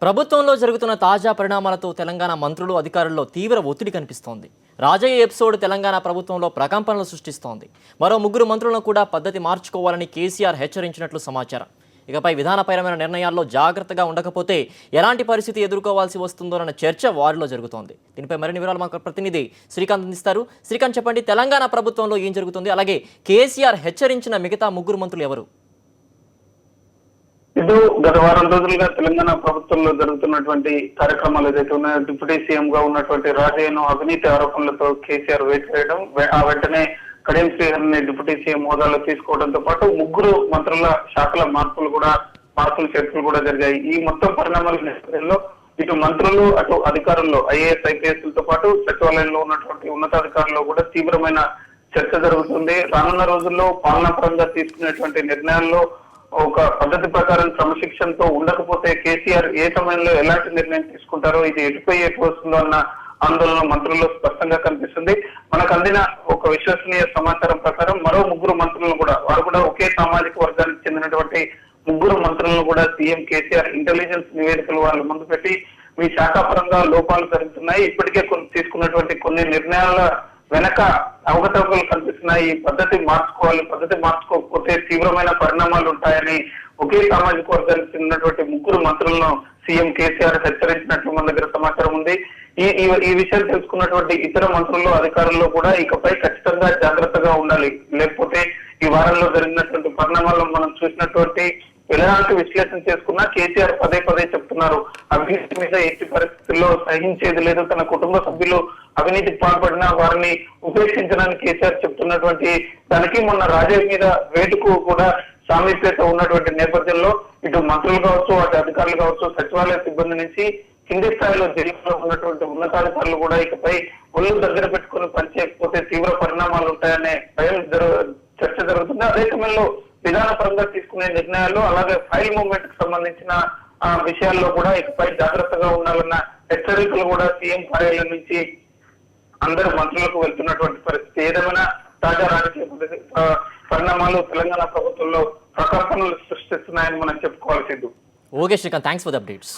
ప్రభుత్వంలో జరుగుతున్న తాజా పరిణామాలతో తెలంగాణ మంత్రులు అధికారుల్లో తీవ్ర ఒత్తిడి కనిపిస్తోంది. రాజయ్య ఎపిసోడ్ తెలంగాణ ప్రభుత్వంలో ప్రకంపనలు సృష్టిస్తోంది. మరో ముగ్గురు మంత్రులను కూడా పద్ధతి మార్చుకోవాలని కేసీఆర్ హెచ్చరించినట్లు సమాచారం. ఇకపై విధానపరమైన నిర్ణయాల్లో జాగ్రత్తగా ఉండకపోతే ఎలాంటి పరిస్థితి ఎదుర్కోవాల్సి వస్తుందోనన్న చర్చ వారిలో జరుగుతోంది. దీనిపై మరిన్ని వివరాలు మా ప్రతినిధి శ్రీకాంత్ అందిస్తారు. శ్రీకాంత్, చెప్పండి, తెలంగాణ ప్రభుత్వంలో ఏం జరుగుతుంది? అలాగే కేసీఆర్ హెచ్చరించిన మిగతా ముగ్గురు మంత్రులు ఎవరు? ఇది గత వారం రోజులుగా తెలంగాణ ప్రభుత్వంలో జరుగుతున్నటువంటి కార్యక్రమాలు ఏదైతే ఉన్నాయో, డిప్యూటీ సీఎం గా ఉన్నటువంటి రాజయ్యను అవినీతి ఆరోపణలతో కేసీఆర్ వేయడం, ఆ వెంటనే కడియం శ్రీహరిని డిప్యూటీ సీఎం హోదాలో తీసుకోవడంతో పాటు ముగ్గురు మంత్రుల శాఖల మార్పులు చేర్పులు కూడా జరిగాయి. ఈ మొత్తం పరిణామాల నేపథ్యంలో ఇటు మంత్రులు అటు అధికారుల్లో ఐఏఎస్ ఐపీఎస్లతో పాటు సచివాలయంలో ఉన్నటువంటి ఉన్నతాధికారుల్లో కూడా తీవ్రమైన చర్చ జరుగుతుంది. రానున్న రోజుల్లో పాలనాపరంగా తీసుకునేటువంటి నిర్ణయాల్లో ఒక పద్ధతి ప్రకారం క్రమశిక్షణతో ఉండకపోతే కేసీఆర్ ఏ సమయంలో ఎలాంటి నిర్ణయం తీసుకుంటారో, ఇది ఎటుపోయి ఎటు వస్తుందో అన్న ఆందోళన మంత్రుల్లో స్పష్టంగా కనిపిస్తుంది. మనకు అందిన ఒక విశ్వసనీయ సమాచారం ప్రకారం మరో ముగ్గురు మంత్రులను కూడా, వారు కూడా ఒకే సామాజిక వర్గానికి చెందినటువంటి ముగ్గురు మంత్రులను కూడా సీఎం కేసీఆర్ ఇంటెలిజెన్స్ నివేదికలు వాళ్ళ ముందు పెట్టి మీ శాఖాపరంగా లోపాలు జరుగుతున్నాయి, ఇప్పటికే తీసుకున్నటువంటి కొన్ని నిర్ణయాల వెనక అవకతవకలు కనిపిస్తున్నాయి, ఈ పద్ధతి మార్చుకోవాలి, పద్ధతి మార్చుకోకపోతే తీవ్రమైన పరిణామాలు ఉంటాయని ఒకే సామాజిక వర్గానికి చెందినటువంటి ముగ్గురు మంత్రులను సీఎం కేసీఆర్ హెచ్చరించినట్లు మన దగ్గర సమాచారం ఉంది. ఈ విషయాలు తెలుసుకున్నటువంటి ఇతర మంత్రులు అధికారుల్లో కూడా ఇకపై ఖచ్చితంగా జాగ్రత్తగా ఉండాలి, లేకపోతే ఈ వారంలో జరిగినటువంటి పరిణామాలను మనం చూసినటువంటి ఎలాంటి విశ్లేషణ చేసుకున్నా కేసీఆర్ పదే పదే చెప్తున్నారు, అవినీతి మీద ఎట్టి పరిస్థితుల్లో సహించేది లేదు, తన కుటుంబ సభ్యులు అవినీతికి పాల్పడినా వారిని ఉపేక్షించడానికి కేసీఆర్ చెప్తున్నటువంటి దానికి మొన్న రాజయ్య మీద వేటుకు కూడా సామీప్యత ఉన్నటువంటి నేపథ్యంలో ఇటు మంత్రులు కావచ్చు, అటు అధికారులు కావచ్చు, సచివాలయ సిబ్బంది నుంచి కింది స్థాయిలో జిల్లాలో ఉన్నటువంటి ఉన్నతాధికారులు కూడా ఇకపై ఒళ్ళు దగ్గర పెట్టుకుని పనిచేయకపోతే తీవ్ర పరిణామాలు ఉంటాయనే చర్చ జరుగుతుంది. అదే సమయంలో విధానపరంగా తీసుకునే నిర్ణయాలు, అలాగే ఫైల్ మూవ్మెంట్ కి సంబంధించిన విషయాల్లో కూడా ఇకపై జాగ్రత్తగా ఉండాలన్న హెచ్చరికలు కూడా సీఎం కార్యాలయం నుంచి అందరు మంత్రులకు వెళ్తున్నటువంటి పరిస్థితి. ఏదేమైనా తాజా రాజకీయ పరిణామాలు తెలంగాణ ప్రభుత్వంలో ప్రకంపనలు సృష్టిస్తున్నాయని మనం చెప్పుకోవాల్సింది. Okay Srikanth, thanks for the updates.